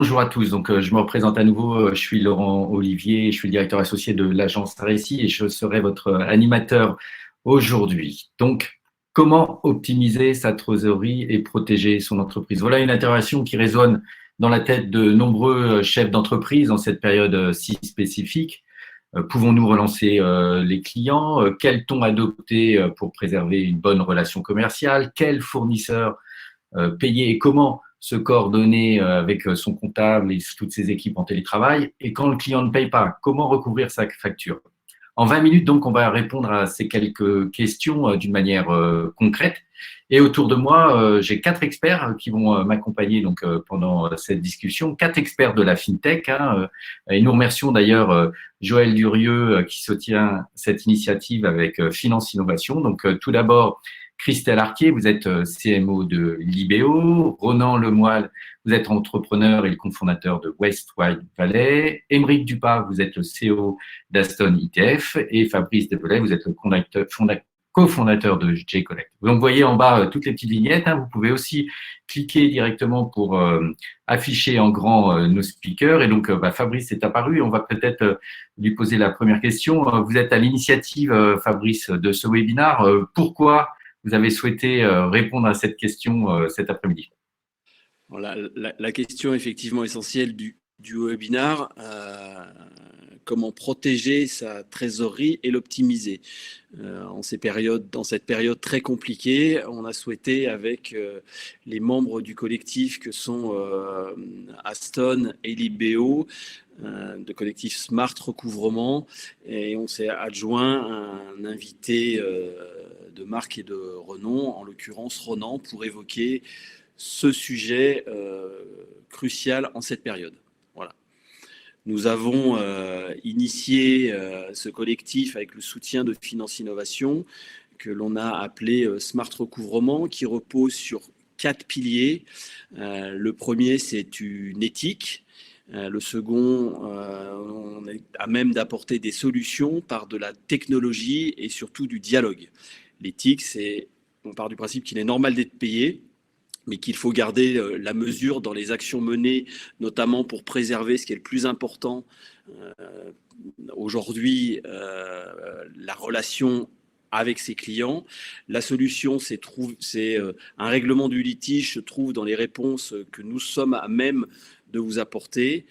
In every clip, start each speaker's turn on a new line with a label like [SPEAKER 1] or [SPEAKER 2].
[SPEAKER 1] Bonjour à tous. Je me représente à nouveau. Je suis Laurent Olivier, je suis le directeur associé de l'agence Tracy et je serai votre animateur aujourd'hui. Comment optimiser sa trésorerie et protéger son entreprise? Voilà une interrogation qui résonne dans la tête de nombreux chefs d'entreprise en cette période si spécifique. Pouvons-nous relancer les clients? Quel ton adopter pour préserver une bonne relation commerciale? Quel fournisseur payer et comment se coordonner avec son comptable et toutes ses équipes en télétravail. Et quand le client ne paye pas, comment recouvrir sa facture? En 20 minutes, donc, on va répondre à ces quelques questions d'une manière concrète. Et autour de moi, j'ai 4 experts qui vont m'accompagner pendant cette discussion, 4 experts de la FinTech. Et nous remercions d'ailleurs Joël Durieux qui soutient cette initiative avec Finance Innovation. Tout d'abord, Christelle Arquier, vous êtes CMO de Libéo. Ronan Lemoyle, vous êtes entrepreneur et le cofondateur de Westwide Valley. Émeric Dupas, vous êtes le CEO d'Aston ITF. Et Fabrice Desvelay, vous êtes le cofondateur de J-Collect. Donc, vous voyez en bas toutes les petites vignettes. Vous pouvez aussi cliquer directement pour afficher en grand nos speakers. Et Fabrice est apparu et on va peut-être lui poser la première question. Vous êtes à l'initiative, Fabrice, de ce webinaire. Pourquoi vous avez souhaité répondre à cette question cet après-midi?
[SPEAKER 2] La question effectivement essentielle du webinaire, comment protéger sa trésorerie et l'optimiser. Dans cette période très compliquée, on a souhaité avec les membres du collectif que sont Aston et Libéo, de collectif Smart Recouvrement, et on s'est adjoint un invité de marque et de renom, en l'occurrence Ronan, pour évoquer ce sujet crucial en cette période. Voilà. Nous avons initié ce collectif avec le soutien de Finance Innovation que l'on a appelé Smart Recouvrement, qui repose sur 4 piliers. Le premier, c'est une éthique. Le second, on est à même d'apporter des solutions par de la technologie et surtout du dialogue. L'éthique, on part du principe qu'il est normal d'être payé, mais qu'il faut garder la mesure dans les actions menées, notamment pour préserver ce qui est le plus important aujourd'hui, la relation avec ses clients. La solution, c'est un règlement du litige se trouve dans les réponses que nous sommes à même de vous apporter.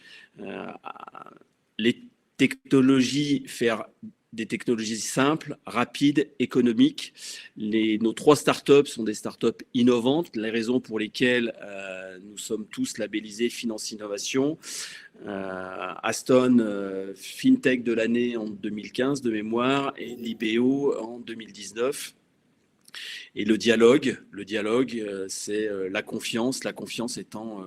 [SPEAKER 2] Les technologies, faire des technologies simples, rapides, économiques. Nos 3 startups sont des startups innovantes, les raisons pour lesquelles nous sommes tous labellisés Finance Innovation. Aston, FinTech de l'année en 2015 de mémoire, et Libéo en 2019. Et le dialogue, c'est la confiance étant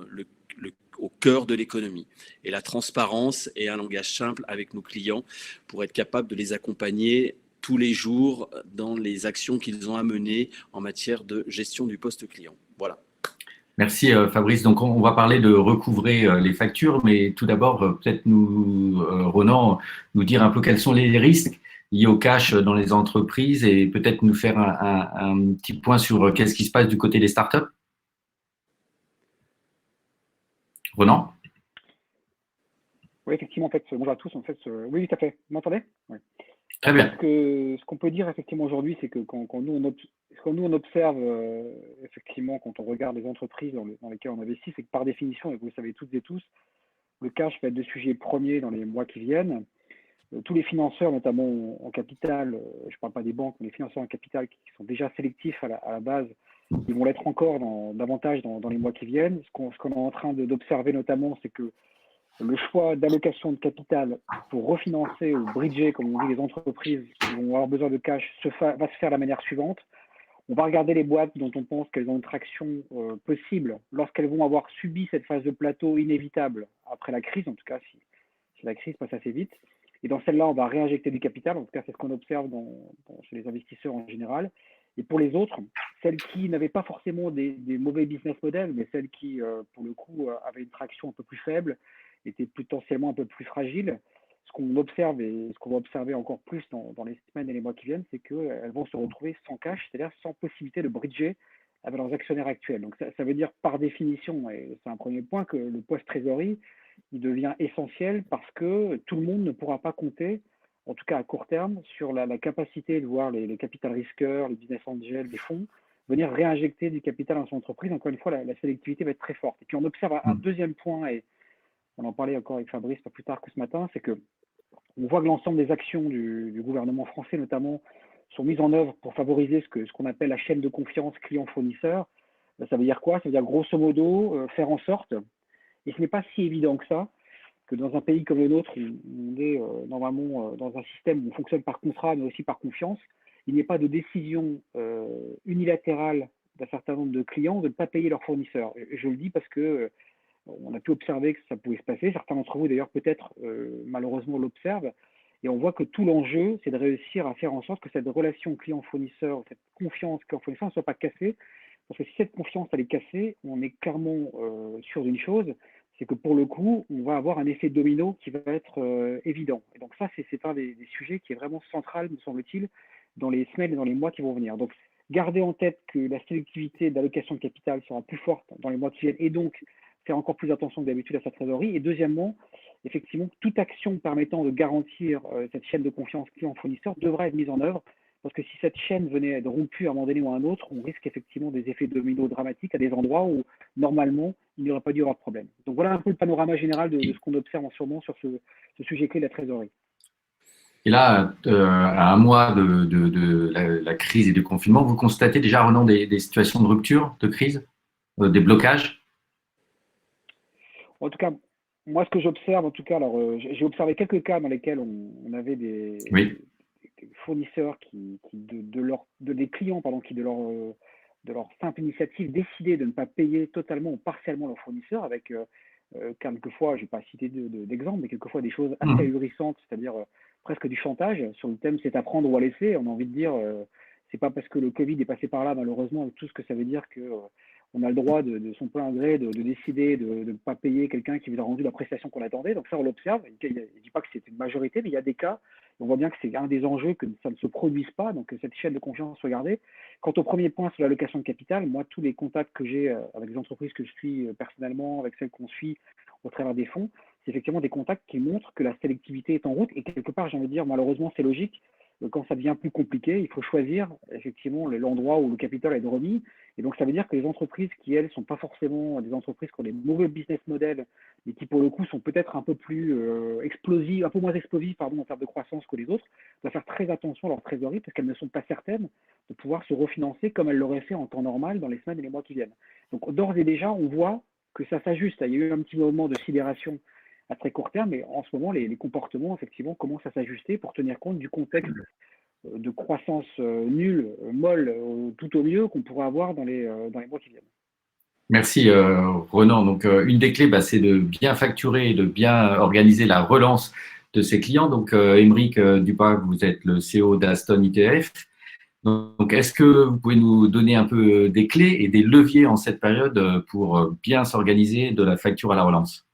[SPEAKER 2] au cœur de l'économie. Et la transparence et un langage simple avec nos clients pour être capable de les accompagner tous les jours dans les actions qu'ils ont à mener en matière de gestion du poste client. Voilà.
[SPEAKER 1] Merci Fabrice. Donc on va parler de recouvrer les factures, mais tout d'abord peut-être Ronan, nous dire un peu quels sont les risques liés au cash dans les entreprises et peut-être nous faire un petit point sur qu'est-ce qui se passe du côté des startups. Ronan?
[SPEAKER 3] Oui, effectivement, en fait, bonjour à tous. En fait, oui, tout à fait. Vous m'entendez? Oui.
[SPEAKER 1] Très bien.
[SPEAKER 3] Ce qu'on peut dire effectivement aujourd'hui, c'est que quand nous on observe effectivement, quand on regarde les entreprises dans lesquelles on investit, c'est que par définition, et vous le savez toutes et tous, le cash va être le sujet premier dans les mois qui viennent. Tous les financeurs, notamment en capital, je ne parle pas des banques, mais les financeurs en capital qui sont déjà sélectifs à la base, ils vont l'être encore davantage dans les mois qui viennent. Ce qu'on est en train d'observer notamment, c'est que le choix d'allocation de capital pour refinancer ou bridger, comme on dit, les entreprises qui vont avoir besoin de cash va se faire de la manière suivante. On va regarder les boîtes dont on pense qu'elles ont une traction possible lorsqu'elles vont avoir subi cette phase de plateau inévitable après la crise, en tout cas si la crise passe assez vite. Et dans celle-là, on va réinjecter du capital, en tout cas c'est ce qu'on observe chez les investisseurs en général. Et pour les autres, celles qui n'avaient pas forcément des mauvais business models, mais celles qui, pour le coup, avaient une traction un peu plus faible, étaient potentiellement un peu plus fragiles, ce qu'on observe et ce qu'on va observer encore plus dans les semaines et les mois qui viennent, c'est qu'elles vont se retrouver sans cash, c'est-à-dire sans possibilité de bridger avec leurs actionnaires actuels. Donc ça veut dire par définition, et c'est un premier point, que le poste trésorerie, il devient essentiel parce que tout le monde ne pourra pas compter, en tout cas à court terme, sur la capacité de voir les capital risqueurs, les business angels, les fonds, venir réinjecter du capital dans son entreprise. Encore une fois, la sélectivité va être très forte. Et puis on observe un deuxième point, et on en parlait encore avec Fabrice pas plus tard que ce matin, c'est que on voit que l'ensemble des actions du gouvernement français, notamment, sont mises en œuvre pour favoriser ce qu'on appelle la chaîne de confiance client-fournisseur. Ça veut dire quoi? Ça veut dire grosso modo faire en sorte, et ce n'est pas si évident que ça, que dans un pays comme le nôtre, où on est normalement dans un système où on fonctionne par contrat, mais aussi par confiance, il n'y ait pas de décision unilatérale d'un certain nombre de clients de ne pas payer leurs fournisseurs. Et je le dis parce que on a pu observer que ça pouvait se passer. Certains d'entre vous, d'ailleurs, peut-être malheureusement l'observent. Et on voit que tout l'enjeu, c'est de réussir à faire en sorte que cette relation client-fournisseur, cette confiance client-fournisseur ne soit pas cassée. Parce que si cette confiance, elle est cassée, on est clairement sûr d'une chose, c'est que pour le coup, on va avoir un effet domino qui va être évident. Et donc ça, c'est un des sujets qui est vraiment central, me semble-t-il, dans les semaines et dans les mois qui vont venir. Donc, gardez en tête que la sélectivité d'allocation de capital sera plus forte dans les mois qui viennent et donc faire encore plus attention que d'habitude à sa trésorerie. Et deuxièmement, effectivement, toute action permettant de garantir cette chaîne de confiance client-fournisseur devra être mise en œuvre parce que si cette chaîne venait à être rompue à un moment donné ou à un autre, on risque effectivement des effets dominos dramatiques à des endroits où, normalement, il n'y aurait pas dû y avoir de problème. Donc voilà un peu le panorama général de ce qu'on observe en ce moment sur ce sujet clé de la trésorerie.
[SPEAKER 1] Et là, à un mois de la crise et du confinement, vous constatez déjà, Ronan, des situations de rupture, de crise, des blocages?
[SPEAKER 3] En tout cas, moi, ce que j'observe, en tout cas, alors j'ai observé quelques cas dans lesquels on avait des fournisseurs des clients pardon, qui de leur simple initiative décidaient de ne pas payer totalement ou partiellement leurs fournisseurs avec quelquefois, je ne vais pas citer d'exemple, mais quelquefois des choses assez ahurissantes, c'est-à-dire presque du chantage sur le thème c'est à prendre ou à laisser. On a envie de dire, c'est pas parce que le Covid est passé par là, malheureusement, avec tout ce que ça veut dire que on a le droit de son plein gré de décider de ne pas payer quelqu'un qui vous a rendu la prestation qu'on attendait. Donc ça, on l'observe. Je ne dis pas que c'est une majorité, mais il y a des cas. On voit bien que c'est un des enjeux que ça ne se produise pas, donc que cette chaîne de confiance soit gardée. Quant au premier point sur l'allocation de capital, moi, tous les contacts que j'ai avec les entreprises que je suis personnellement, avec celles qu'on suit au travers des fonds, c'est effectivement des contacts qui montrent que la sélectivité est en route. Et quelque part, j'ai envie de dire, malheureusement, c'est logique. Quand ça devient plus compliqué, il faut choisir effectivement l'endroit où le capital est remis. Et donc, ça veut dire que les entreprises qui, elles, ne sont pas forcément des entreprises qui ont des mauvais business models, mais qui, pour le coup, sont peut-être un peu plus explosives, un peu moins explosives, pardon, en termes de croissance que les autres, doivent faire très attention à leur trésorerie parce qu'elles ne sont pas certaines de pouvoir se refinancer comme elles l'auraient fait en temps normal dans les semaines et les mois qui viennent. Donc, d'ores et déjà, on voit que ça s'ajuste. Il y a eu un petit moment de sidération à très court terme, mais en ce moment, les comportements, effectivement, commencent à s'ajuster pour tenir compte du contexte de croissance nulle, molle, tout au mieux qu'on pourrait avoir dans les mois qui viennent.
[SPEAKER 1] Merci Ronan. Donc une des clés, c'est de bien facturer et de bien organiser la relance de ses clients. Donc Aymeric Duprat, vous êtes le CEO d'Aston ETF. Donc est-ce que vous pouvez nous donner un peu des clés et des leviers en cette période pour bien s'organiser de la facture à la relance?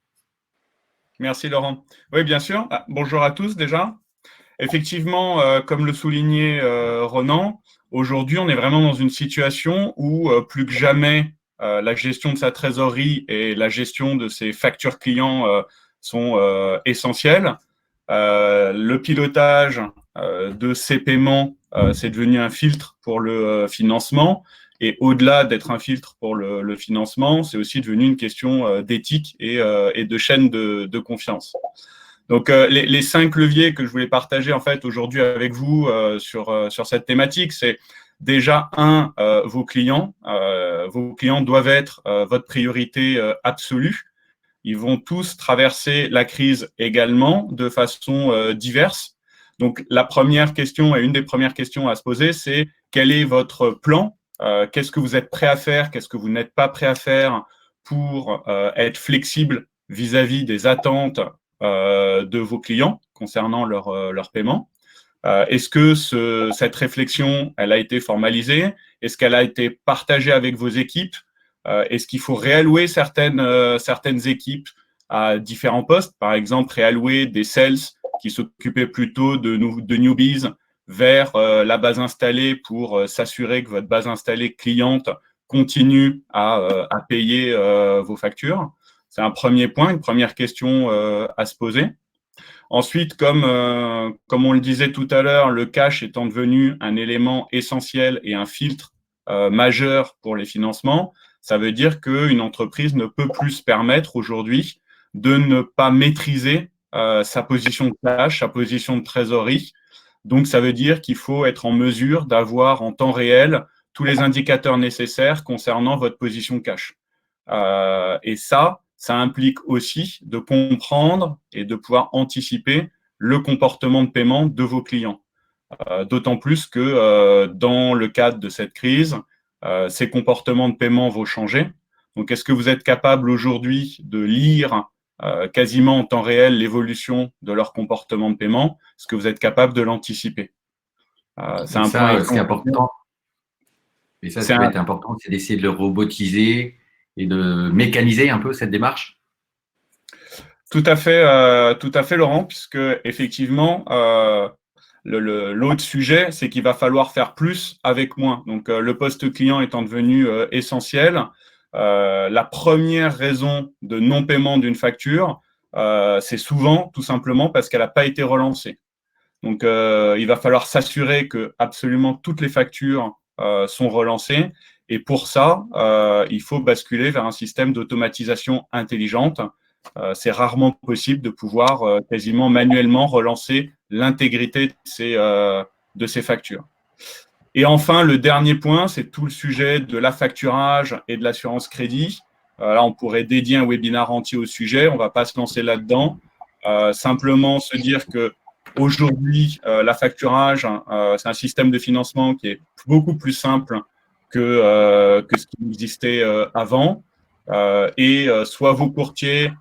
[SPEAKER 4] Merci Laurent. Oui, bien sûr. Bonjour à tous déjà. Effectivement, comme le soulignait Ronan, aujourd'hui, on est vraiment dans une situation où plus que jamais, la gestion de sa trésorerie et la gestion de ses factures clients sont essentielles. Le pilotage de ces paiements, c'est devenu un filtre pour le financement. Et au-delà d'être un filtre pour le financement, c'est aussi devenu une question d'éthique et de chaîne de confiance. Donc, les 5 leviers que je voulais partager en fait aujourd'hui avec vous sur cette thématique, c'est déjà vos clients. Vos clients doivent être votre priorité absolue. Ils vont tous traverser la crise également de façon diverse. Donc, la première question et une des premières questions à se poser, c'est quel est votre plan? Qu'est-ce que vous êtes prêt à faire? Qu'est-ce que vous n'êtes pas prêt à faire pour être flexible vis-à-vis des attentes de vos clients concernant leur paiement? Est-ce que cette réflexion, elle a été formalisée? Est-ce qu'elle a été partagée avec vos équipes? Est-ce qu'il faut réallouer certaines équipes à différents postes? Par exemple, réallouer des sales qui s'occupaient plutôt de newbies vers la base installée pour s'assurer que votre base installée cliente continuent à payer vos factures? C'est un premier point, une première question à se poser. Ensuite, comme on le disait tout à l'heure, le cash étant devenu un élément essentiel et un filtre majeur pour les financements, ça veut dire qu'une entreprise ne peut plus se permettre aujourd'hui de ne pas maîtriser sa position de cash, sa position de trésorerie. Donc, ça veut dire qu'il faut être en mesure d'avoir en temps réel tous les indicateurs nécessaires concernant votre position cash. Et ça implique aussi de comprendre et de pouvoir anticiper le comportement de paiement de vos clients. D'autant plus que dans le cadre de cette crise, ces comportements de paiement vont changer. Donc, est-ce que vous êtes capable aujourd'hui de lire quasiment en temps réel l'évolution de leur comportement de paiement? Est-ce que vous êtes capable de l'anticiper?
[SPEAKER 1] C'est un point important. Et ça va être important, c'est d'essayer de le robotiser et de mécaniser un peu cette démarche.
[SPEAKER 4] Tout à fait, Laurent, puisque effectivement, l'autre sujet, c'est qu'il va falloir faire plus avec moins. Donc, le poste client étant devenu essentiel, la première raison de non-paiement d'une facture, c'est souvent tout simplement parce qu'elle n'a pas été relancée. Donc, il va falloir s'assurer que absolument toutes les factures sont relancées. Et pour ça, il faut basculer vers un système d'automatisation intelligente. C'est rarement possible de pouvoir quasiment manuellement relancer l'intégrité de ces factures. Et enfin, le dernier point, c'est tout le sujet de l'affacturage et de l'assurance crédit. Là, on pourrait dédier un webinaire entier au sujet. On ne va pas se lancer là-dedans. Simplement se dire que aujourd'hui, l'affacturage, c'est un système de financement qui est beaucoup plus simple que ce qui existait avant. Et soit vos courtiers,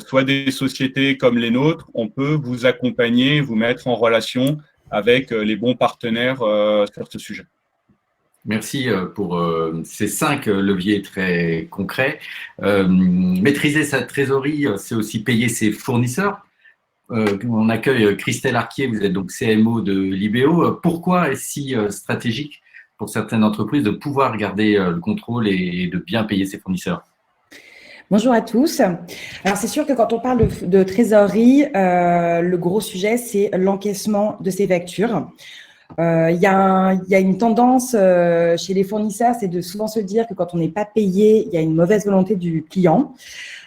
[SPEAKER 4] soit des sociétés comme les nôtres, on peut vous accompagner, vous mettre en relation avec les bons partenaires sur ce sujet.
[SPEAKER 1] Merci pour ces 5 leviers très concrets. Maîtriser sa trésorerie, c'est aussi payer ses fournisseurs. On accueille Christelle Arquier, vous êtes donc CMO de Libéo. Pourquoi est-ce si stratégique pour certaines entreprises de pouvoir garder le contrôle et de bien payer ses fournisseurs?
[SPEAKER 5] Bonjour à tous. Alors, c'est sûr que quand on parle de trésorerie, le gros sujet, c'est l'encaissement de ces factures. Il y a une tendance chez les fournisseurs, c'est de souvent se dire que quand on n'est pas payé, il y a une mauvaise volonté du client.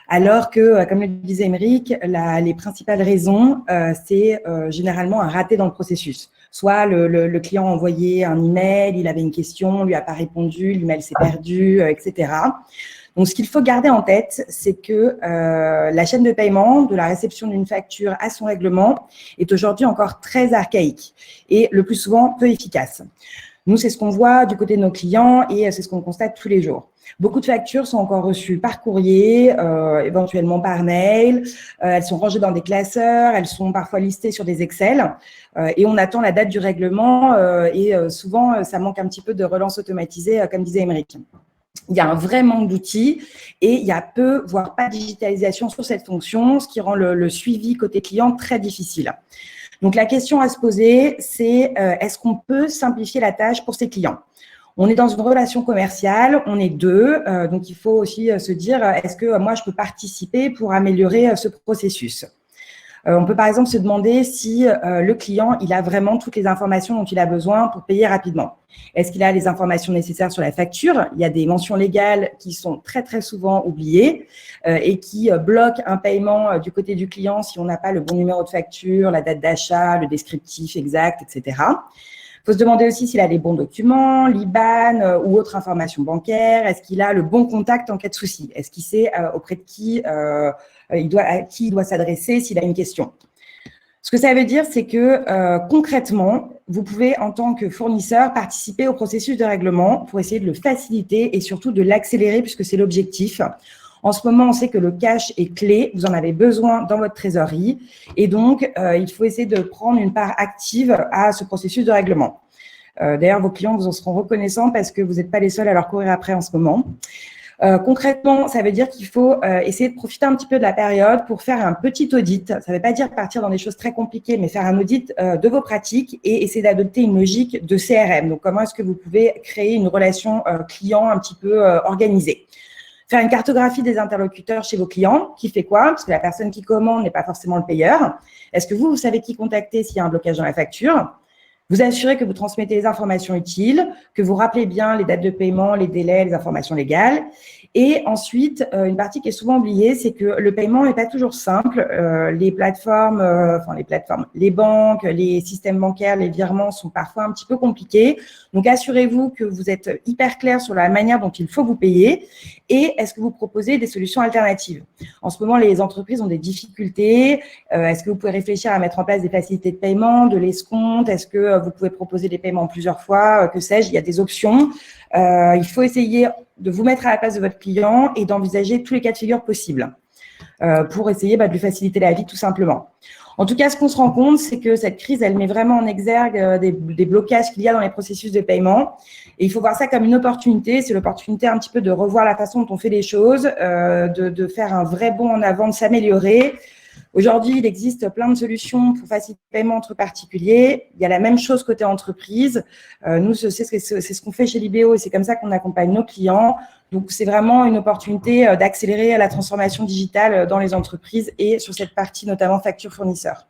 [SPEAKER 5] Alors que, comme le disait Émeric, les principales raisons, c'est généralement un raté dans le processus. Soit le client a envoyé un email, il avait une question, on lui a pas répondu, l'email s'est perdu, etc. Donc, ce qu'il faut garder en tête, c'est que la chaîne de paiement, de la réception d'une facture à son règlement, est aujourd'hui encore très archaïque et le plus souvent peu efficace. Nous, c'est ce qu'on voit du côté de nos clients et c'est ce qu'on constate tous les jours. Beaucoup de factures sont encore reçues par courrier, éventuellement par mail. Elles sont rangées dans des classeurs, elles sont parfois listées sur des Excel et on attend la date du règlement et souvent, ça manque un petit peu de relance automatisée, comme disait Émeric. Il y a un vrai manque d'outils et il y a peu, voire pas de digitalisation sur cette fonction, ce qui rend le suivi côté client très difficile. Donc, la question à se poser, c'est est-ce qu'on peut simplifier la tâche pour ses clients? On est dans une relation commerciale, on est deux, donc il faut aussi se dire est-ce que moi, je peux participer pour améliorer ce processus? On peut par exemple se demander si le client, il a vraiment toutes les informations dont il a besoin pour payer rapidement. Est-ce qu'il a les informations nécessaires sur la facture? Il y a des mentions légales qui sont très, très souvent oubliées et qui bloquent un paiement du côté du client si on n'a pas le bon numéro de facture, la date d'achat, le descriptif exact, etc. Il faut se demander aussi s'il a les bons documents, l'IBAN ou autre information bancaire. Est-ce qu'il a le bon contact en cas de souci? Est-ce qu'il sait auprès de qui à qui il doit s'adresser s'il a une question? Ce que ça veut dire, c'est que concrètement, vous pouvez, en tant que fournisseur, participer au processus de règlement pour essayer de le faciliter et surtout de l'accélérer puisque c'est l'objectif. En ce moment, on sait que le cash est clé, vous en avez besoin dans votre trésorerie et donc, il faut essayer de prendre une part active à ce processus de règlement. D'ailleurs, vos clients vous en seront reconnaissants parce que vous n'êtes pas les seuls à leur courir après en ce moment. Concrètement, ça veut dire qu'il faut essayer de profiter un petit peu de la période pour faire un petit audit. Ça ne veut pas dire partir dans des choses très compliquées, mais faire un audit de vos pratiques et essayer d'adopter une logique de CRM. Donc, comment est-ce que vous pouvez créer une relation client un petit peu organisée? Faire une cartographie des interlocuteurs chez vos clients. Qui fait quoi? Parce que la personne qui commande n'est pas forcément le payeur. Est-ce que vous savez qui contacter s'il y a un blocage dans la facture? Vous assurez que vous transmettez les informations utiles, que vous rappelez bien les dates de paiement, les délais, les informations légales. Et ensuite, une partie qui est souvent oubliée, c'est que le paiement n'est pas toujours simple. Les plateformes, les banques, les systèmes bancaires, les virements sont parfois un petit peu compliqués. Donc, assurez-vous que vous êtes hyper clair sur la manière dont il faut vous payer et est-ce que vous proposez des solutions alternatives. En ce moment, les entreprises ont des difficultés. Est-ce que vous pouvez réfléchir à mettre en place des facilités de paiement, de l'escompte? Est-ce que vous pouvez proposer des paiements plusieurs fois? Que sais-je, il y a des options. Il faut essayer de vous mettre à la place de votre client et d'envisager tous les cas de figure possibles pour essayer de lui faciliter la vie tout simplement. En tout cas, ce qu'on se rend compte, c'est que cette crise, elle met vraiment en exergue des blocages qu'il y a dans les processus de paiement. Et il faut voir ça comme une opportunité. C'est l'opportunité un petit peu de revoir la façon dont on fait les choses, de faire un vrai bond en avant, de s'améliorer. Aujourd'hui, il existe plein de solutions pour faciliter le paiement entre particuliers. Il y a la même chose côté entreprise. Nous, c'est ce qu'on fait chez Libéo et c'est comme ça qu'on accompagne nos clients. Donc, c'est vraiment une opportunité d'accélérer la transformation digitale dans les entreprises et sur cette partie, notamment facture fournisseur.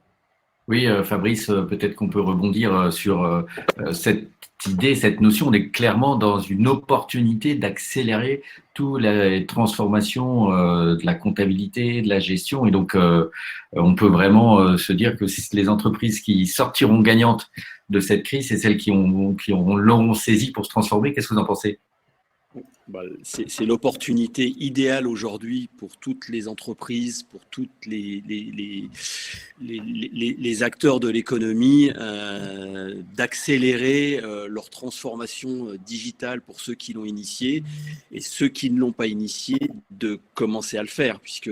[SPEAKER 1] Oui, Fabrice, peut-être qu'on peut rebondir sur cette idée, cette notion. On est clairement dans une opportunité d'accélérer toute la transformation de la comptabilité, de la gestion. Et donc, on peut vraiment se dire que les entreprises qui sortiront gagnantes de cette crise, c'est celles qui l'auront saisi pour se transformer. Qu'est-ce que vous en pensez ?
[SPEAKER 2] C'est l'opportunité idéale aujourd'hui pour toutes les entreprises, pour tous les acteurs de l'économie d'accélérer leur transformation digitale pour ceux qui l'ont initiée et ceux qui ne l'ont pas initiée de commencer à le faire puisque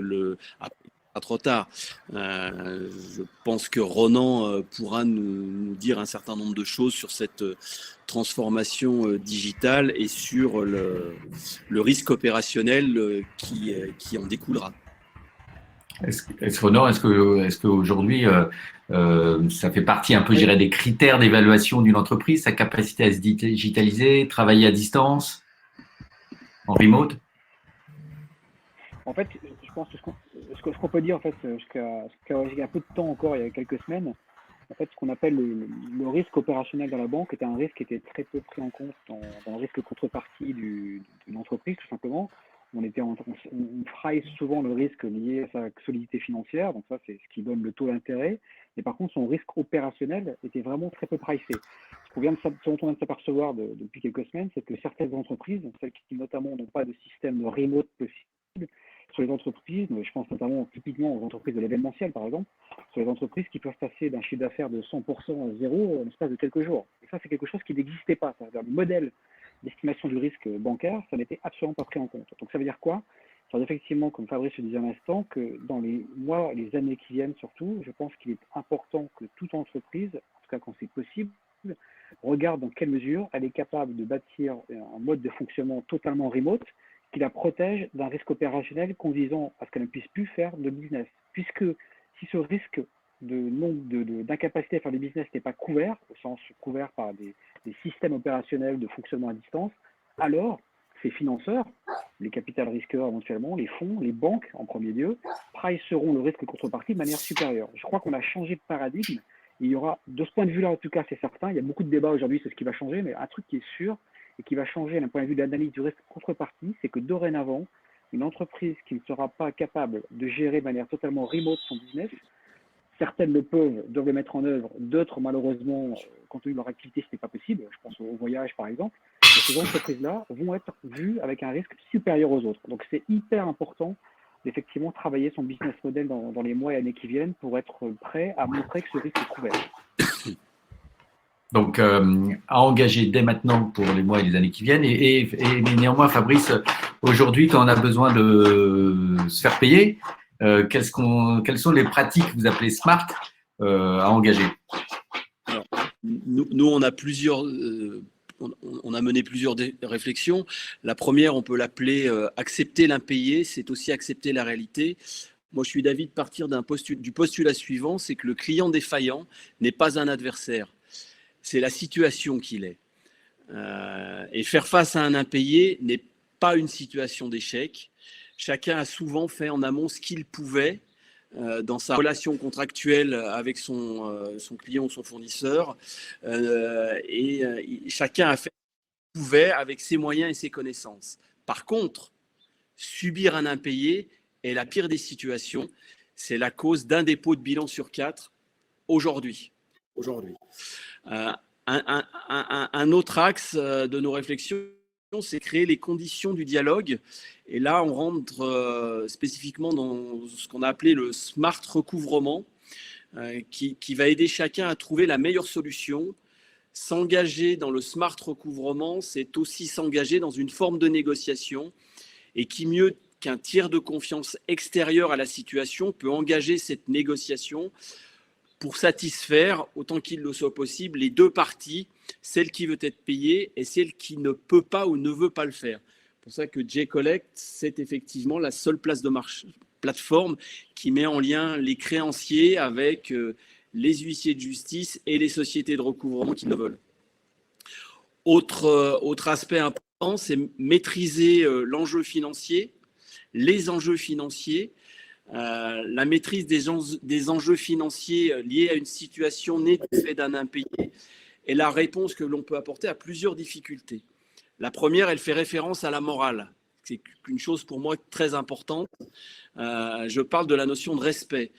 [SPEAKER 2] pas trop tard. Je pense que Ronan pourra nous dire un certain nombre de choses sur cette transformation digitale et sur le risque opérationnel qui en découlera.
[SPEAKER 1] Ronan, est-ce qu'aujourd'hui, ça fait partie un peu, je dirais, des critères d'évaluation d'une entreprise, sa capacité à se digitaliser, travailler à distance, en remote?
[SPEAKER 3] En fait, je pense que ce qu'on peut dire, en fait, jusqu'à un peu de temps encore, il y a quelques semaines, en fait, ce qu'on appelle le risque opérationnel dans la banque était un risque qui était très peu pris en compte dans le risque contrepartie d'une entreprise, tout simplement. On price souvent le risque lié à sa solidité financière, donc ça, c'est ce qui donne le taux d'intérêt. Mais par contre, son risque opérationnel était vraiment très peu pricé. Ce dont on vient de s'apercevoir depuis quelques semaines, c'est que certaines entreprises, celles qui notamment n'ont pas de système de remote possible, sur les entreprises, je pense notamment typiquement aux entreprises de l'événementiel par exemple, sur les entreprises qui peuvent passer d'un chiffre d'affaires de 100% à zéro en l'espace de quelques jours. Et ça, c'est quelque chose qui n'existait pas. C'est-à-dire le modèle d'estimation du risque bancaire, ça n'était absolument pas pris en compte. Donc ça veut dire quoi? Ça veut dire effectivement, comme Fabrice le disait à l'instant, que dans les mois et les années qui viennent surtout, je pense qu'il est important que toute entreprise, en tout cas quand c'est possible, regarde dans quelle mesure elle est capable de bâtir un mode de fonctionnement totalement remote qui la protège d'un risque opérationnel conduisant à ce qu'elle ne puisse plus faire de business. Puisque si ce risque d'incapacité à faire du business n'est pas couvert, au sens couvert par des systèmes opérationnels de fonctionnement à distance, alors ces financeurs, les capital risqueurs éventuellement, les fonds, les banques en premier lieu, priceront le risque contrepartie de manière supérieure. Je crois qu'on a changé de paradigme. Il y aura, de ce point de vue-là en tout cas, c'est certain, il y a beaucoup de débats aujourd'hui sur ce qui va changer, mais un truc qui est sûr, et qui va changer d'un point de vue de l'analyse du risque contrepartie, c'est que dorénavant, une entreprise qui ne sera pas capable de gérer de manière totalement remote son business, certaines le peuvent, doivent le mettre en œuvre, d'autres malheureusement, compte tenu de leur activité, ce n'est pas possible, je pense au voyage par exemple, et ces entreprises-là vont être vues avec un risque supérieur aux autres. Donc c'est hyper important d'effectivement travailler son business model dans les mois et années qui viennent pour être prêt à montrer que ce risque est couvert.
[SPEAKER 1] Donc, à engager dès maintenant pour les mois et les années qui viennent. Mais néanmoins, Fabrice, aujourd'hui, quand on a besoin de se faire payer, quelles sont les pratiques que vous appelez smart à engager?
[SPEAKER 2] Alors, nous, on a plusieurs on a mené plusieurs réflexions. La première, on peut l'appeler accepter l'impayé, c'est aussi accepter la réalité. Moi, je suis d'avis de partir du postulat suivant, c'est que le client défaillant n'est pas un adversaire, c'est la situation qu'il est. Et faire face à un impayé n'est pas une situation d'échec. Chacun a souvent fait en amont ce qu'il pouvait dans sa relation contractuelle avec son client ou son fournisseur. Chacun a fait ce qu'il pouvait avec ses moyens et ses connaissances. Par contre, subir un impayé est la pire des situations. C'est la cause d'un dépôt de bilan sur 4 aujourd'hui. Un autre axe de nos réflexions, c'est créer les conditions du dialogue. Et là, on rentre spécifiquement dans ce qu'on a appelé le smart recouvrement, qui va aider chacun à trouver la meilleure solution. S'engager dans le smart recouvrement, c'est aussi s'engager dans une forme de négociation. Et qui mieux qu'un tiers de confiance extérieur à la situation peut engager cette négociation pour satisfaire, autant qu'il le soit possible, les deux parties, celle qui veut être payée et celle qui ne peut pas ou ne veut pas le faire. C'est pour ça que J-Collect, c'est effectivement la seule plateforme qui met en lien les créanciers avec les huissiers de justice et les sociétés de recouvrement qui le veulent. Autre aspect important, c'est maîtriser l'enjeu financier, les enjeux financiers, la maîtrise des enjeux financiers liés à une situation née du fait d'un impayé est la réponse que l'on peut apporter à plusieurs difficultés. La première, elle fait référence à la morale. C'est une chose pour moi très importante. Je parle de la notion de respect.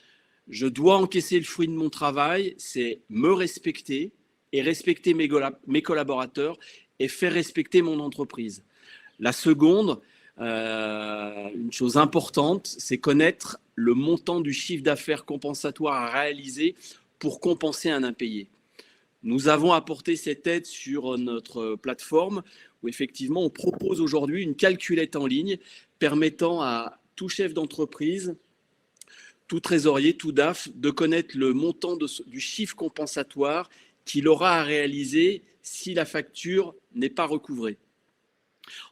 [SPEAKER 2] Je dois encaisser le fruit de mon travail, c'est me respecter et respecter mes collaborateurs et faire respecter mon entreprise. La seconde, une chose importante, c'est connaître le montant du chiffre d'affaires compensatoire à réaliser pour compenser un impayé. Nous avons apporté cette aide sur notre plateforme où effectivement on propose aujourd'hui une calculette en ligne permettant à tout chef d'entreprise, tout trésorier, tout DAF de connaître le montant du chiffre compensatoire qu'il aura à réaliser si la facture n'est pas recouvrée.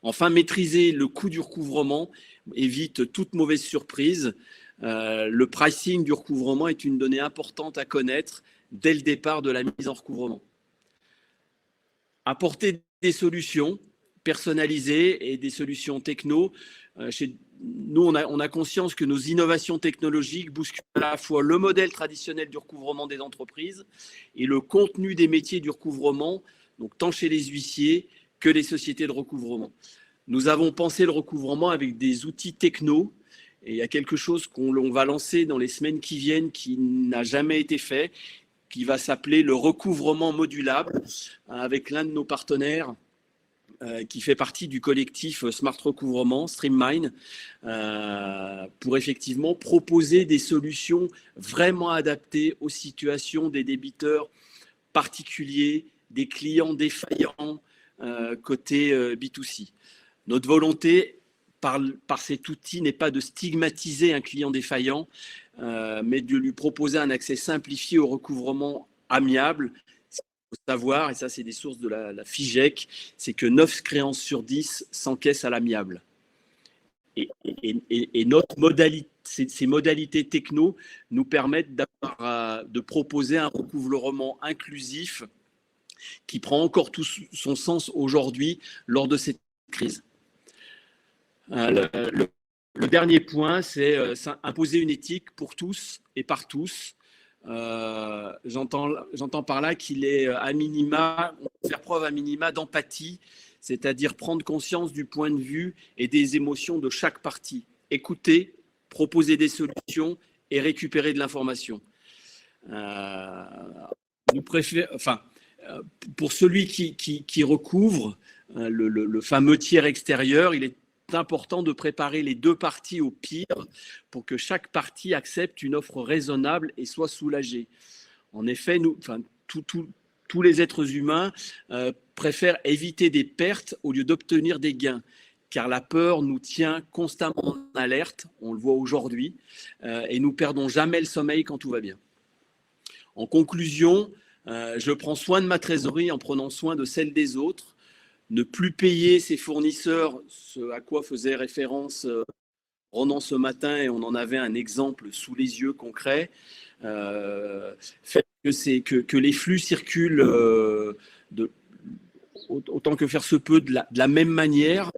[SPEAKER 2] Enfin, maîtriser le coût du recouvrement évite toute mauvaise surprise. Le pricing du recouvrement est une donnée importante à connaître dès le départ de la mise en recouvrement. Apporter des solutions personnalisées et des solutions techno. Chez nous, on a conscience que nos innovations technologiques bousculent à la fois le modèle traditionnel du recouvrement des entreprises et le contenu des métiers du recouvrement, donc tant chez les huissiers que les sociétés de recouvrement. Nous avons pensé le recouvrement avec des outils techno et il y a quelque chose qu'on va lancer dans les semaines qui viennent qui n'a jamais été fait, qui va s'appeler le recouvrement modulable avec l'un de nos partenaires qui fait partie du collectif Smart Recouvrement, Streammine, pour effectivement proposer des solutions vraiment adaptées aux situations des débiteurs particuliers, des clients défaillants côté B2C. Notre volonté par cet outil n'est pas de stigmatiser un client défaillant, mais de lui proposer un accès simplifié au recouvrement amiable. Il faut savoir, et ça c'est des sources de la FIGEC, c'est que 9 créances sur 10 s'encaissent à l'amiable. Et ces modalités techno nous permettent de proposer un recouvrement inclusif qui prend encore tout son sens aujourd'hui lors de cette crise. Le dernier point, c'est imposer une éthique pour tous et par tous. J'entends par là qu'il est à minima, on peut faire preuve à minima d'empathie, c'est-à-dire prendre conscience du point de vue et des émotions de chaque partie, écouter, proposer des solutions et récupérer de l'information. Pour celui qui recouvre le fameux tiers extérieur, il est important de préparer les deux parties au pire pour que chaque partie accepte une offre raisonnable et soit soulagée. En effet, tous les êtres humains préfèrent éviter des pertes au lieu d'obtenir des gains, car la peur nous tient constamment en alerte, on le voit aujourd'hui, et nous perdons jamais le sommeil quand tout va bien. En conclusion, je prends soin de ma trésorerie en prenant soin de celle des autres. ne plus payer ses fournisseurs, ce à quoi faisait référence Ronan ce matin, et on en avait un exemple sous les yeux concret, fait que les flux circulent autant que faire se peut de la même manière,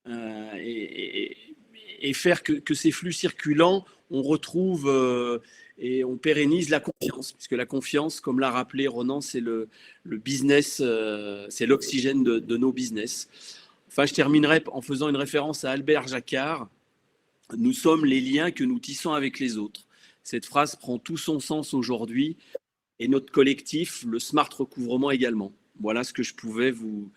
[SPEAKER 2] et faire que ces flux circulants, on retrouve et on pérennise la confiance, puisque la confiance, comme l'a rappelé Ronan, c'est le business, c'est l'oxygène de nos business. Enfin, je terminerai en faisant une référence à Albert Jacquard. Nous sommes les liens que nous tissons avec les autres. Cette phrase prend tout son sens aujourd'hui, et notre collectif, le Smart Recouvrement également. Voilà ce que je pouvais vous…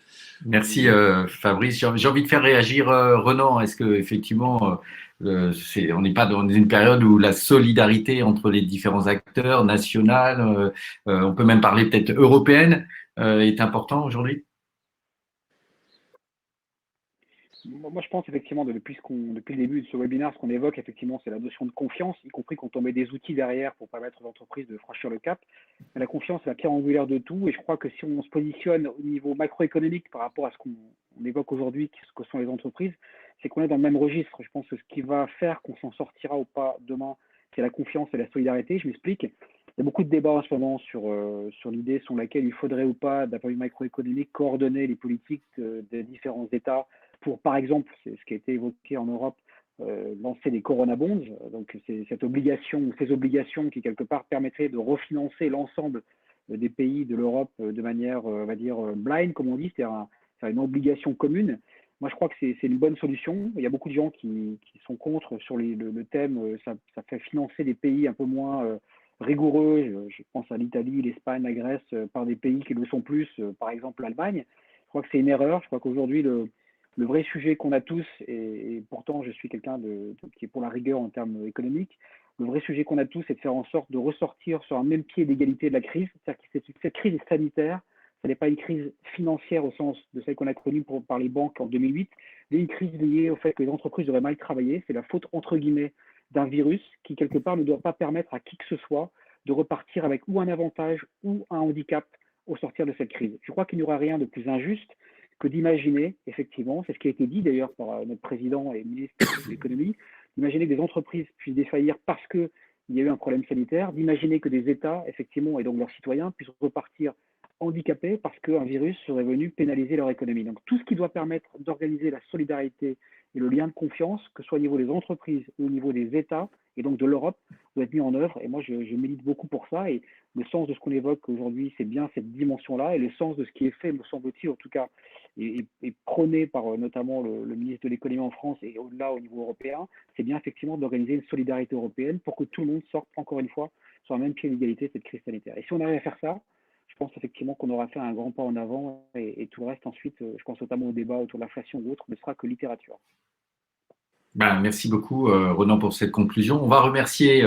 [SPEAKER 1] Merci Fabrice. J'ai envie de faire réagir Ronan. Est-ce qu'effectivement, on n'est pas dans une période où la solidarité entre les différents acteurs, nationale, on peut même parler peut-être européenne, est important aujourd'hui?
[SPEAKER 3] Moi, je pense effectivement, depuis le début de ce webinaire, ce qu'on évoque effectivement, c'est la notion de confiance, y compris quand on met des outils derrière pour permettre aux entreprises de franchir le cap. Mais la confiance, c'est la pierre angulaire de tout. Et je crois que si on se positionne au niveau macroéconomique par rapport à ce qu'on évoque aujourd'hui, ce que sont les entreprises, c'est qu'on est dans le même registre. Je pense que ce qui va faire qu'on s'en sortira ou pas demain, c'est la confiance et la solidarité. Je m'explique. Il y a beaucoup de débats en ce moment sur l'idée sur laquelle il faudrait ou pas, d'un point de vue macroéconomique, coordonner les politiques des différents États pour, par exemple, c'est ce qui a été évoqué en Europe, lancer des Corona Bonds. Donc, c'est cette obligation ou ces obligations qui, quelque part, permettraient de refinancer l'ensemble des pays de l'Europe de manière, on va dire, blind, comme on dit, c'est-à-dire une obligation commune. Moi, je crois que c'est une bonne solution. Il y a beaucoup de gens qui sont contre sur le thème. Ça fait financer des pays un peu moins rigoureux. Je pense à l'Italie, l'Espagne, la Grèce, par des pays qui le sont plus, par exemple l'Allemagne. Je crois que c'est une erreur. Je crois qu'aujourd'hui, le vrai sujet qu'on a tous, et pourtant je suis quelqu'un qui est pour la rigueur en termes économiques, le vrai sujet qu'on a tous, c'est de faire en sorte de ressortir sur un même pied d'égalité de la crise. C'est-à-dire que cette crise est sanitaire, ce n'est pas une crise financière au sens de celle qu'on a connue par les banques en 2008, mais une crise liée au fait que les entreprises auraient mal travaillé. C'est la faute, entre guillemets, d'un virus qui, quelque part, ne doit pas permettre à qui que ce soit de repartir avec ou un avantage ou un handicap au sortir de cette crise. Je crois qu'il n'y aura rien de plus injuste que d'imaginer, effectivement, c'est ce qui a été dit d'ailleurs par notre président et ministre de l'économie, d'imaginer que des entreprises puissent défaillir parce qu'il y a eu un problème sanitaire, d'imaginer que des États, effectivement, et donc leurs citoyens, puissent repartir handicapés parce qu'un virus serait venu pénaliser leur économie. Donc tout ce qui doit permettre d'organiser la solidarité et le lien de confiance, que ce soit au niveau des entreprises ou au niveau des États, et donc de l'Europe, doit être mis en œuvre. Et moi, je milite beaucoup pour ça. Et le sens de ce qu'on évoque aujourd'hui, c'est bien cette dimension-là. Et le sens de ce qui est fait, me semble-t-il, en tout cas, est prôné par notamment le ministre de l'économie en France et au-delà au niveau européen, c'est bien effectivement d'organiser une solidarité européenne pour que tout le monde sorte, encore une fois, sur un même pied d'égalité de cette crise sanitaire. Et si on arrive à faire ça, je pense effectivement qu'on aura fait un grand pas en avant et tout le reste ensuite, je pense notamment au débat autour de l'inflation ou autre, ne sera que littérature.
[SPEAKER 1] Merci beaucoup, Ronan, pour cette conclusion. On va remercier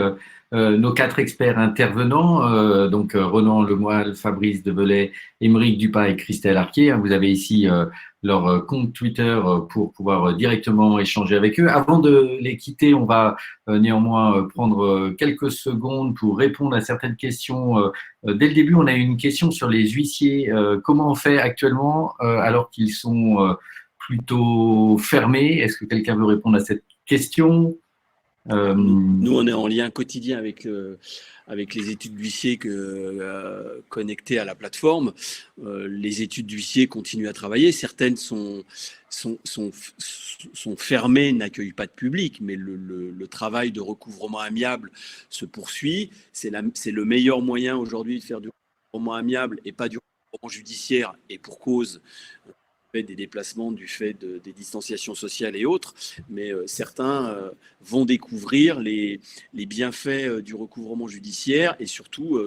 [SPEAKER 1] nos 4 experts intervenants, donc Ronan Lemoyle, Fabrice Debelay, Aymeric Dupin et Christelle Arquier. Vous avez ici leur compte Twitter pour pouvoir directement échanger avec eux. Avant de les quitter, on va néanmoins prendre quelques secondes pour répondre à certaines questions. Dès le début, on a eu une question sur les huissiers. Comment on fait actuellement alors qu'ils sont plutôt fermés? Est-ce que quelqu'un veut répondre à cette question?
[SPEAKER 2] Nous, on est en lien quotidien avec les études d'huissier connectées à la plateforme. Les études d'huissier continuent à travailler. Certaines sont fermées, n'accueillent pas de public, mais le travail de recouvrement amiable se poursuit. C'est le meilleur moyen aujourd'hui de faire du recouvrement amiable et pas du recouvrement judiciaire, et pour cause des déplacements du fait des distanciations sociales et autres, mais certains vont découvrir les bienfaits du recouvrement judiciaire, et surtout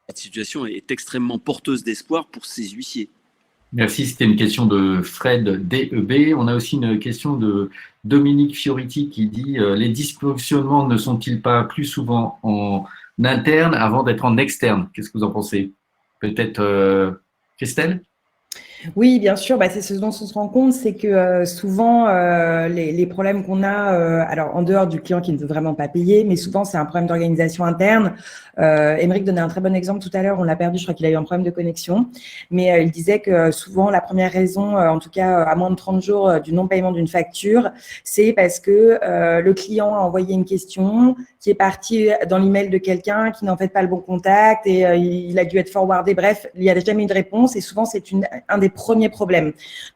[SPEAKER 2] cette situation est extrêmement porteuse d'espoir pour ces huissiers.
[SPEAKER 1] Merci, c'était une question de Fred DEB. On a aussi une question de Dominique Fioriti qui dit les dysfonctionnements ne sont-ils pas plus souvent en interne avant d'être en externe? Qu'est-ce que vous en pensez? Peut-être Christelle?
[SPEAKER 5] Oui, bien sûr. C'est ce dont on se rend compte, c'est que souvent les problèmes qu'on a, alors en dehors du client qui ne veut vraiment pas payer, mais souvent c'est un problème d'organisation interne. Émeric donnait un très bon exemple tout à l'heure. On l'a perdu, je crois qu'il a eu un problème de connexion, mais il disait que souvent la première raison, en tout cas à moins de 30 jours du non-paiement d'une facture, c'est parce que le client a envoyé une question qui est partie dans l'email de quelqu'un qui n'en fait pas le bon contact et il a dû être forwardé. Bref, il n'y a jamais eu de réponse et souvent c'est un des premiers problèmes.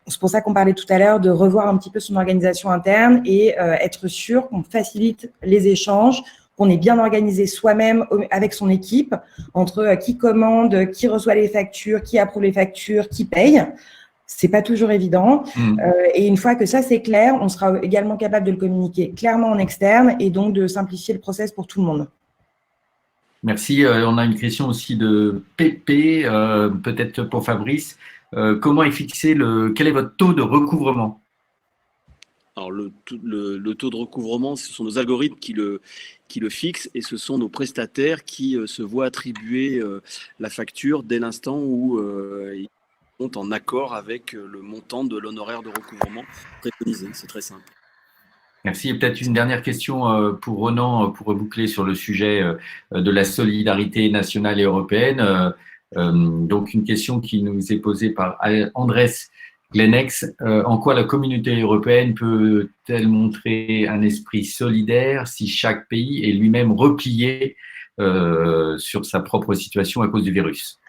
[SPEAKER 5] C'est pour ça qu'on parlait tout à l'heure de revoir un petit peu son organisation interne et être sûr qu'on facilite les échanges, qu'on est bien organisé soi-même avec son équipe, entre qui commande, qui reçoit les factures, qui approuve les factures, qui paye. C'est pas toujours évident. Et une fois que ça, c'est clair, on sera également capable de le communiquer clairement en externe et donc de simplifier le process pour tout le monde.
[SPEAKER 1] Merci. On a une question aussi de Pépé, peut-être pour Fabrice. Comment est fixé quel est votre taux de recouvrement?
[SPEAKER 2] Alors, le taux de recouvrement, ce sont nos algorithmes qui le fixent et ce sont nos prestataires qui se voient attribuer la facture dès l'instant où ils sont en accord avec le montant de l'honoraire de recouvrement préconisé. C'est très simple.
[SPEAKER 1] Merci. Et peut-être une dernière question pour Ronan, pour reboucler sur le sujet de la solidarité nationale et européenne. Donc, une question qui nous est posée par Andrés Glenex. En quoi la communauté européenne peut-elle montrer un esprit solidaire si chaque pays est lui-même replié sur sa propre situation à cause du virus?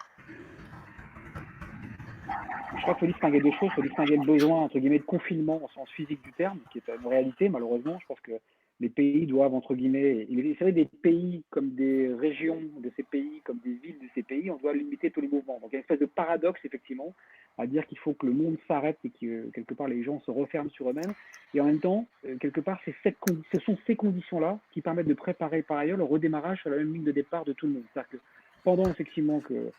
[SPEAKER 3] Je crois qu'il faut distinguer deux choses. Il faut distinguer le besoin, entre guillemets, de confinement au sens physique du terme, qui est une réalité, malheureusement. Je pense que les pays doivent, entre guillemets, c'est vrai, des pays comme des régions de ces pays, comme des villes de ces pays, on doit limiter tous les mouvements. Donc il y a une espèce de paradoxe, effectivement, à dire qu'il faut que le monde s'arrête et que, quelque part, les gens se referment sur eux-mêmes. Et en même temps, quelque part, ce sont ces conditions-là qui permettent de préparer, par ailleurs, le redémarrage sur la même ligne de départ de tout le monde. C'est-à-dire que pendant, effectivement, que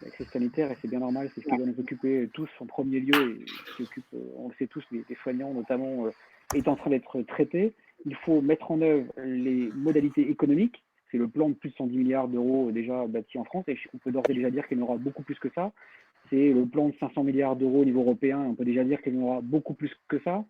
[SPEAKER 3] la crise sanitaire, et c'est bien normal, c'est ce qui doit nous occuper tous en premier lieu, et qui occupe, on le sait tous, les soignants notamment, est en train d'être traité. Il faut mettre en œuvre les modalités économiques. C'est le plan de plus de 110 milliards d'euros déjà bâti en France, et on peut d'ores et déjà dire qu'il y en aura beaucoup plus que ça. C'est le plan de 500 milliards d'euros au niveau européen, on peut déjà dire qu'il y en aura beaucoup plus que ça.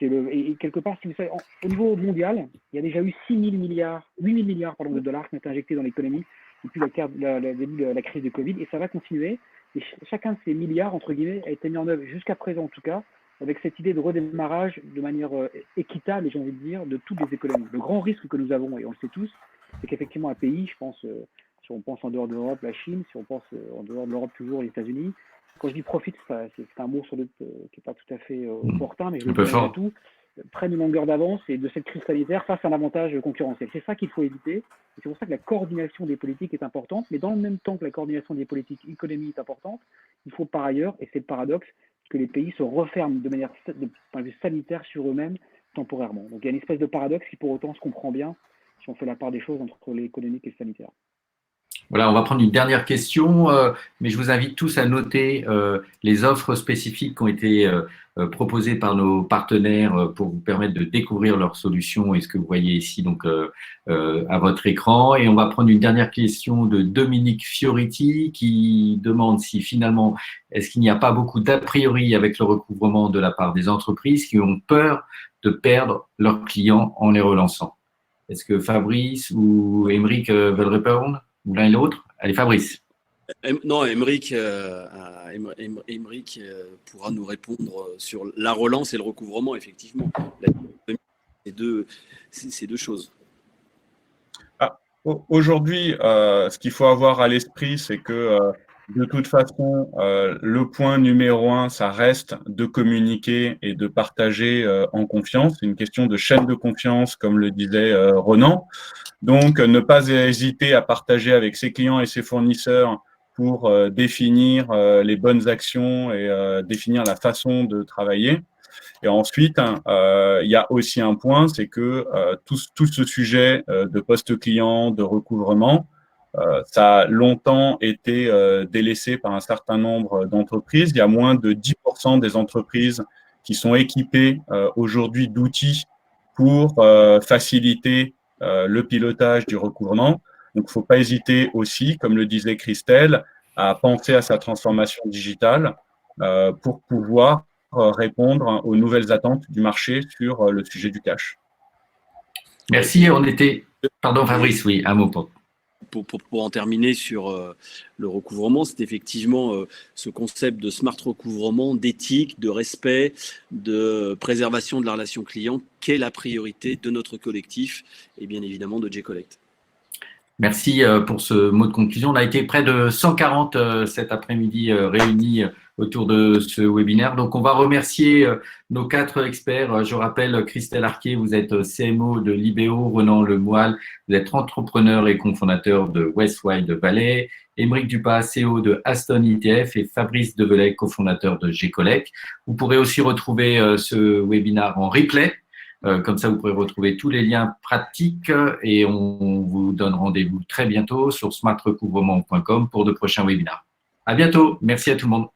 [SPEAKER 3] Et quelque part, si vous savez, au niveau mondial, il y a déjà eu 8 000 milliards de dollars qui ont été injectés dans l'économie depuis la crise du Covid, et ça va continuer. Et chacun de ces milliards, entre guillemets, a été mis en œuvre jusqu'à présent, en tout cas, avec cette idée de redémarrage de manière équitable, et j'ai envie de dire, de toutes les économies. Le grand risque que nous avons, et on le sait tous, c'est qu'effectivement, un pays, je pense, si on pense en dehors de l'Europe, la Chine, si on pense en dehors de l'Europe, toujours les États-Unis, quand je dis profite, c'est un mot sans doute qui n'est pas tout à fait opportun, mais je le dis à tout, prennent une longueur d'avance et de cette crise sanitaire face à un avantage concurrentiel. C'est ça qu'il faut éviter. Et c'est pour ça que la coordination des politiques est importante. Mais dans le même temps que la coordination des politiques économiques est importante, il faut par ailleurs, et c'est le paradoxe, que les pays se referment de point de vue sanitaire sur eux-mêmes temporairement. Donc il y a une espèce de paradoxe qui pour autant se comprend bien si on fait la part des choses entre l'économique et le sanitaire.
[SPEAKER 1] Voilà, on va prendre une dernière question, mais je vous invite tous à noter les offres spécifiques qui ont été proposées par nos partenaires pour vous permettre de découvrir leurs solutions et ce que vous voyez ici donc à votre écran. Et on va prendre une dernière question de Dominique Fioriti qui demande si finalement, est-ce qu'il n'y a pas beaucoup d'a priori avec le recouvrement de la part des entreprises qui ont peur de perdre leurs clients en les relançant? Est-ce que Fabrice ou Émeric veulent répondre? Ou l'un et l'autre? Allez, Fabrice.
[SPEAKER 2] Non, Émeric pourra nous répondre sur la relance et le recouvrement, effectivement. C'est deux choses.
[SPEAKER 4] Aujourd'hui, ce qu'il faut avoir à l'esprit, c'est que de toute façon, le point numéro 1, ça reste de communiquer et de partager en confiance. C'est une question de chaîne de confiance, comme le disait Ronan. Donc, ne pas hésiter à partager avec ses clients et ses fournisseurs pour définir les bonnes actions et définir la façon de travailler. Et ensuite, il y a aussi un point, c'est que tout ce sujet de poste client, de recouvrement, ça a longtemps été délaissé par un certain nombre d'entreprises. Il y a moins de 10% des entreprises qui sont équipées aujourd'hui d'outils pour faciliter le pilotage du recouvrement. Donc, il ne faut pas hésiter aussi, comme le disait Christelle, à penser à sa transformation digitale. pour pouvoir répondre aux nouvelles attentes du marché sur le sujet du cash.
[SPEAKER 1] Merci. Pardon Fabrice, oui, un mot
[SPEAKER 2] pour en terminer sur le recouvrement, c'est effectivement ce concept de smart recouvrement, d'éthique, de respect, de préservation de la relation client qui est la priorité de notre collectif et bien évidemment de J-Collect.
[SPEAKER 1] Merci pour ce mot de conclusion. On a été près de 140 cet après-midi réunis autour de ce webinaire. Donc, on va remercier nos 4 experts. Je rappelle, Christelle Arquier, vous êtes CMO de Libéo, Renan Lemoyle, vous êtes entrepreneur et cofondateur de Westwide Valley, Émeric Dupas, CEO de Aston ETF et Fabrice Develay, cofondateur de J-Collect. Vous pourrez aussi retrouver ce webinaire en replay. Comme ça, vous pourrez retrouver tous les liens pratiques et on vous donne rendez-vous très bientôt sur smartrecouvrement.com pour de prochains webinaires. À bientôt. Merci à tout le monde.